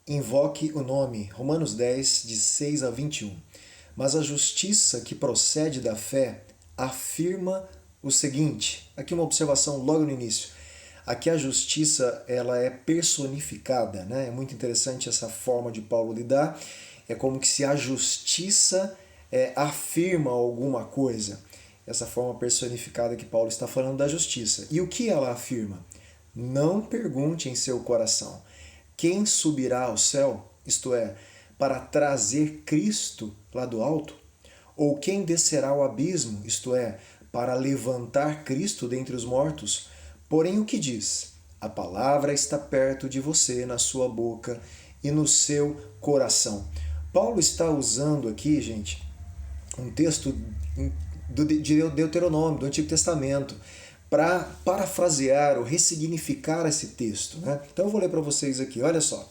invoque o nome. Romanos 10, de 6 a 21. Mas a justiça que procede da fé afirma o seguinte. Aqui uma observação logo no início. Aqui a justiça ela é personificada, né? É muito interessante essa forma de Paulo lidar. É como que se a justiça afirma alguma coisa. Essa forma personificada que Paulo está falando da justiça. E o que ela afirma? Não pergunte em seu coração: quem subirá ao céu, isto é, para trazer Cristo lá do alto? Ou quem descerá ao abismo, isto é, para levantar Cristo dentre os mortos? Porém, o que diz? A palavra está perto de você, na sua boca e no seu coração. Paulo está usando aqui, gente, um texto de Deuteronômio, do Antigo Testamento, para parafrasear ou ressignificar esse texto, né? Então eu vou ler para vocês aqui, olha só.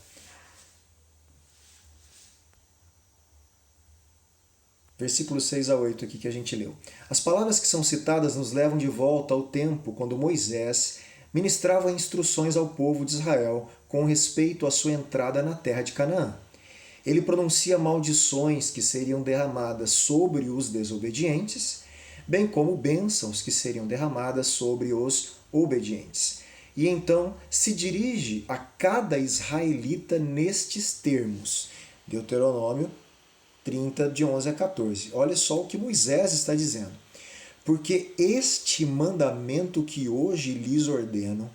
Versículos 6 a 8 aqui que a gente leu. As palavras que são citadas nos levam de volta ao tempo quando Moisés ministrava instruções ao povo de Israel com respeito à sua entrada na terra de Canaã. Ele pronuncia maldições que seriam derramadas sobre os desobedientes, bem como bênçãos que seriam derramadas sobre os obedientes. E então se dirige a cada israelita nestes termos. Deuteronômio 30, de 11 a 14. Olha só o que Moisés está dizendo. Porque este mandamento que hoje lhes ordeno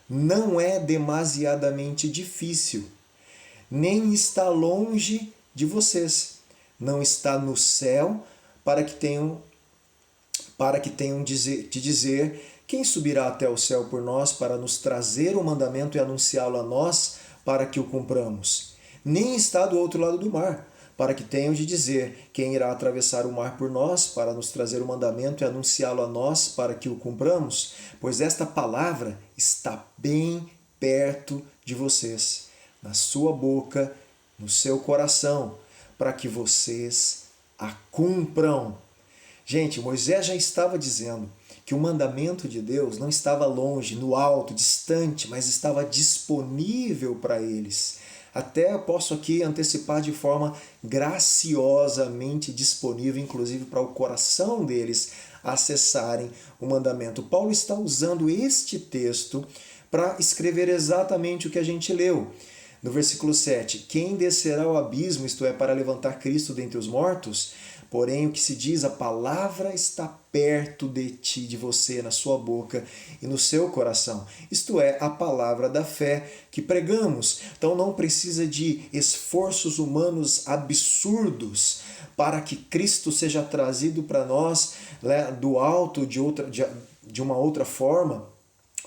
não é demasiadamente difícil, nem está longe de vocês. Não está no céu para que tenham de dizer: quem subirá até o céu por nós para nos trazer o mandamento e anunciá-lo a nós para que o cumpramos? Nem está do outro lado do mar, para que tenham de dizer: quem irá atravessar o mar por nós para nos trazer o mandamento e anunciá-lo a nós para que o cumpramos? Pois esta palavra está bem perto de vocês, na sua boca, no seu coração, para que vocês a cumpram. Gente, Moisés já estava dizendo que o mandamento de Deus não estava longe, no alto, distante, mas estava disponível para eles. Até posso aqui antecipar de forma graciosamente disponível, inclusive para o coração deles acessarem o mandamento. Paulo está usando este texto para escrever exatamente o que a gente leu. No versículo 7, quem descerá ao abismo, isto é, para levantar Cristo dentre os mortos? Porém, o que se diz, a palavra está perto de ti, de você, na sua boca e no seu coração. Isto é, a palavra da fé que pregamos. Então não precisa de esforços humanos absurdos para que Cristo seja trazido para nós, né, do alto de uma outra forma,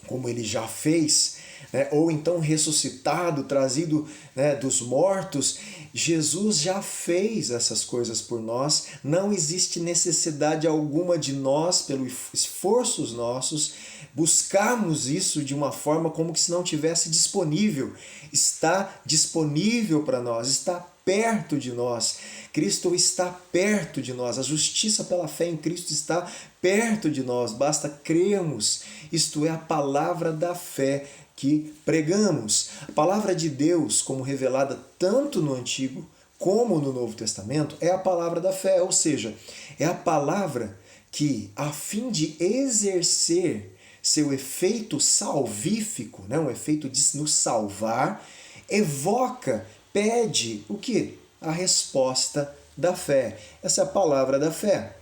como ele já fez, né? Ou então ressuscitado, trazido, né, dos mortos. Jesus já fez essas coisas por nós, não existe necessidade alguma de nós, pelos esforços nossos, buscarmos isso de uma forma como que se não tivesse disponível. Está disponível para nós, está perto de nós. Cristo está perto de nós, a justiça pela fé em Cristo está perto de nós, basta crermos. Isto é a palavra da fé que pregamos. A palavra de Deus, como revelada tanto no Antigo como no Novo Testamento, é a palavra da fé, ou seja, é a palavra que, a fim de exercer seu efeito salvífico, né, um efeito de nos salvar, evoca, pede o quê? A resposta da fé. Essa é a palavra da fé.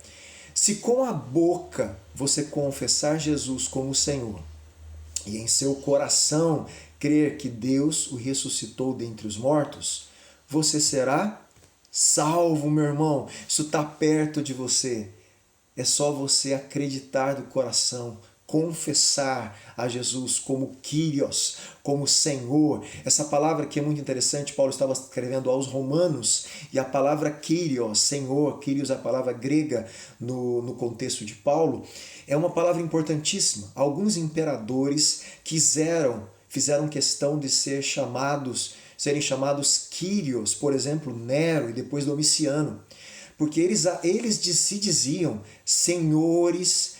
Se com a boca você confessar Jesus como Senhor e em seu coração crer que Deus o ressuscitou dentre os mortos, você será salvo, meu irmão. Isso está perto de você. É só você acreditar do coração, confessar a Jesus como Kyrios, como Senhor. Essa palavra que é muito interessante, Paulo estava escrevendo aos Romanos, e a palavra Kyrios, Senhor, Kyrios é a palavra grega no contexto de Paulo, é uma palavra importantíssima. Alguns imperadores fizeram questão de serem chamados Kyrios, por exemplo, Nero e depois Domiciano, porque eles se diziam senhores.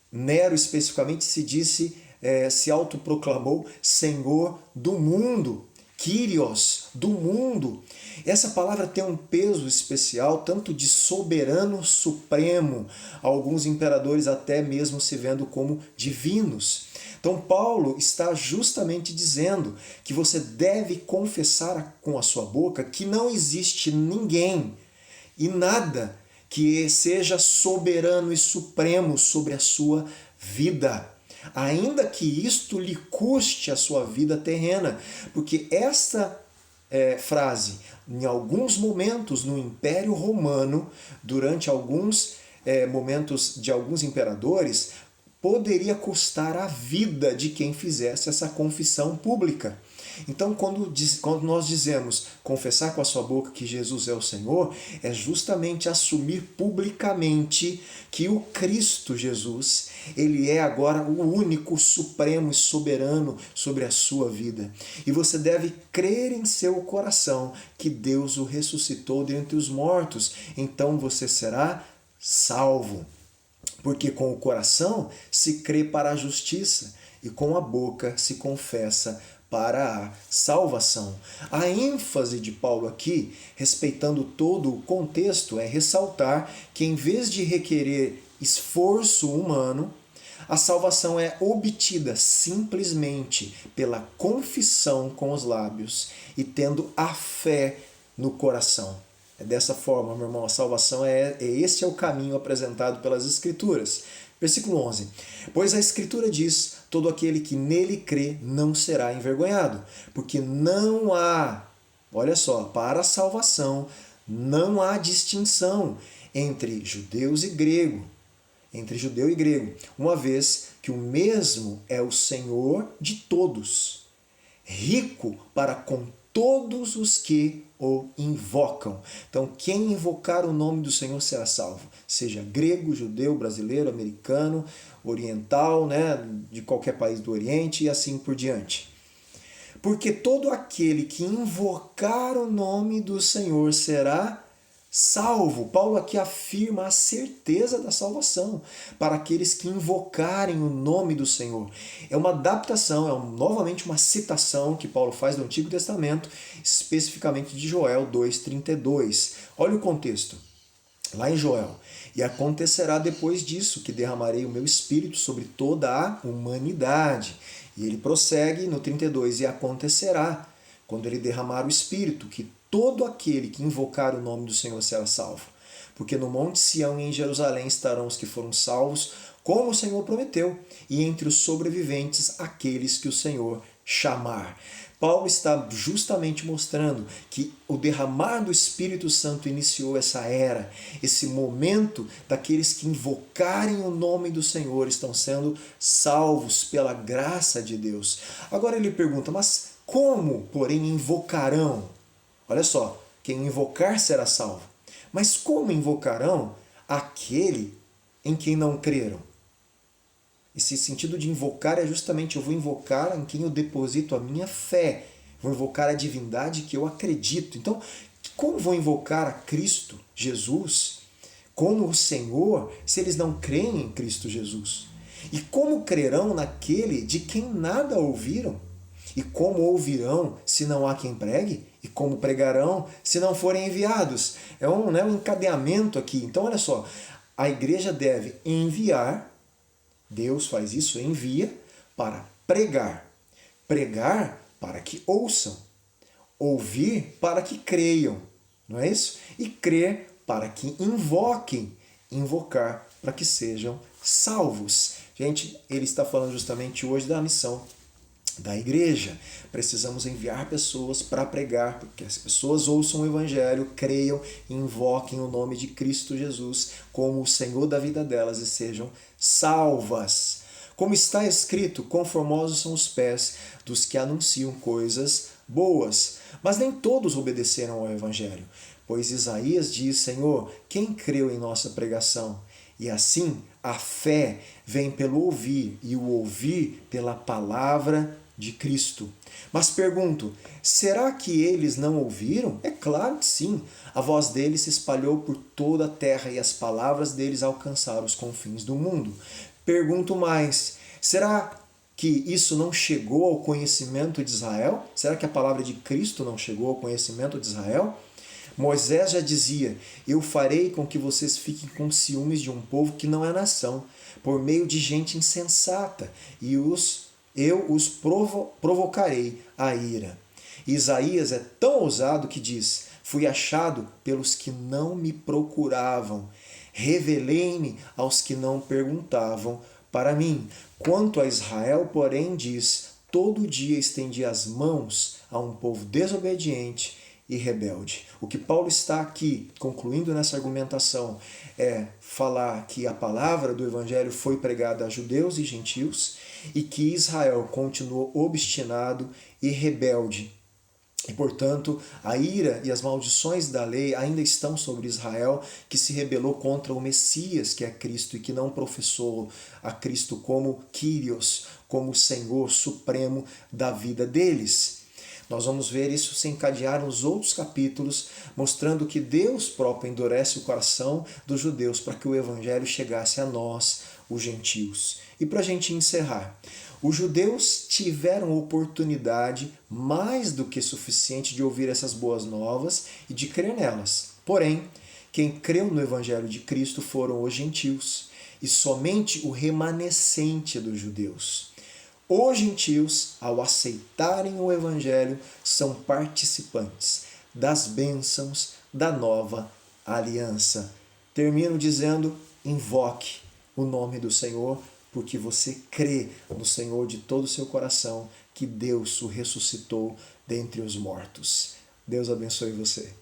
Nero especificamente se autoproclamou senhor do mundo. Kyrios, do mundo. Essa palavra tem um peso especial, tanto de soberano supremo, alguns imperadores até mesmo se vendo como divinos. Então Paulo está justamente dizendo que você deve confessar com a sua boca que não existe ninguém e nada que seja soberano e supremo sobre a sua vida, ainda que isto lhe custe a sua vida terrena, porque esta frase, em alguns momentos no Império Romano, durante alguns momentos de alguns imperadores, poderia custar a vida de quem fizesse essa confissão pública. Então, quando nós dizemos confessar com a sua boca que Jesus é o Senhor, é justamente assumir publicamente que o Cristo Jesus, ele é agora o único, supremo e soberano sobre a sua vida. E você deve crer em seu coração que Deus o ressuscitou dentre os mortos. Então você será salvo. Porque com o coração se crê para a justiça e com a boca se confessa para a salvação. A ênfase de Paulo aqui, respeitando todo o contexto, é ressaltar que em vez de requerer esforço humano, a salvação é obtida simplesmente pela confissão com os lábios e tendo a fé no coração. É dessa forma, meu irmão, a salvação esse é o caminho apresentado pelas Escrituras. Versículo 11. Pois a Escritura diz, todo aquele que nele crê não será envergonhado, porque não há, olha só, para a salvação não há distinção entre judeus e grego, entre judeu e grego, uma vez que o mesmo é o Senhor de todos, rico para com todos os que o invocam. Então, quem invocar o nome do Senhor será salvo. Seja grego, judeu, brasileiro, americano, oriental, de qualquer país do Oriente e assim por diante. Porque todo aquele que invocar o nome do Senhor será salvo. Paulo aqui afirma a certeza da salvação para aqueles que invocarem o nome do Senhor. É uma adaptação, novamente uma citação que Paulo faz do Antigo Testamento, especificamente de Joel 2,32. Olha o contexto. Lá em Joel. E acontecerá depois disso que derramarei o meu espírito sobre toda a humanidade. E ele prossegue no 32. E acontecerá, quando ele derramar o espírito, que todo aquele que invocar o nome do Senhor será salvo. Porque no monte Sião e em Jerusalém estarão os que foram salvos, como o Senhor prometeu, e entre os sobreviventes aqueles que o Senhor chamar. Paulo está justamente mostrando que o derramar do Espírito Santo iniciou essa era, esse momento daqueles que invocarem o nome do Senhor estão sendo salvos pela graça de Deus. Agora ele pergunta, mas como, porém, invocarão? Olha só, quem invocar será salvo. Mas como invocarão aquele em quem não creram? Esse sentido de invocar é justamente eu vou invocar em quem eu deposito a minha fé. Vou invocar a divindade que eu acredito. Então, como vou invocar a Cristo, Jesus, como o Senhor, se eles não creem em Cristo Jesus? E como crerão naquele de quem nada ouviram? E como ouvirão se não há quem pregue? E como pregarão se não forem enviados? É um encadeamento aqui. Então, olha só, a igreja deve enviar, Deus faz isso, envia para pregar. Pregar para que ouçam. Ouvir para que creiam. Não é isso? E crer para que invoquem. Invocar para que sejam salvos. Gente, ele está falando justamente hoje da missão da igreja. Precisamos enviar pessoas para pregar, porque as pessoas ouçam o Evangelho, creiam e invoquem o nome de Cristo Jesus como o Senhor da vida delas e sejam salvas. Como está escrito, conformosos são os pés dos que anunciam coisas boas. Mas nem todos obedeceram ao Evangelho, pois Isaías diz, Senhor, quem creu em nossa pregação? E assim, a fé vem pelo ouvir, e o ouvir pela palavra de Cristo. Mas pergunto, será que eles não ouviram? É claro que sim. A voz deles se espalhou por toda a terra e as palavras deles alcançaram os confins do mundo. Pergunto mais, será que isso não chegou ao conhecimento de Israel? Será que a palavra de Cristo não chegou ao conhecimento de Israel? Moisés já dizia: eu farei com que vocês fiquem com ciúmes de um povo que não é nação, por meio de gente insensata, e eu os provocarei a ira. Isaías é tão ousado que diz: fui achado pelos que não me procuravam, revelei-me aos que não perguntavam para mim. Quanto a Israel, porém, diz: todo dia estendi as mãos a um povo desobediente e rebelde. O que Paulo está aqui concluindo nessa argumentação é falar que a palavra do Evangelho foi pregada a judeus e gentios e que Israel continuou obstinado e rebelde. E, portanto, a ira e as maldições da lei ainda estão sobre Israel, que se rebelou contra o Messias, que é Cristo, e que não professou a Cristo como Kyrios, como Senhor supremo da vida deles. Nós vamos ver isso se encadear nos outros capítulos, mostrando que Deus próprio endurece o coração dos judeus para que o Evangelho chegasse a nós, os gentios. E para a gente encerrar, os judeus tiveram oportunidade mais do que suficiente de ouvir essas boas novas e de crer nelas. Porém, quem creu no Evangelho de Cristo foram os gentios, e somente o remanescente dos judeus. Os gentios, ao aceitarem o Evangelho, são participantes das bênçãos da nova aliança. Termino dizendo: invoque o nome do Senhor, porque você crê no Senhor de todo o seu coração, que Deus o ressuscitou dentre os mortos. Deus abençoe você.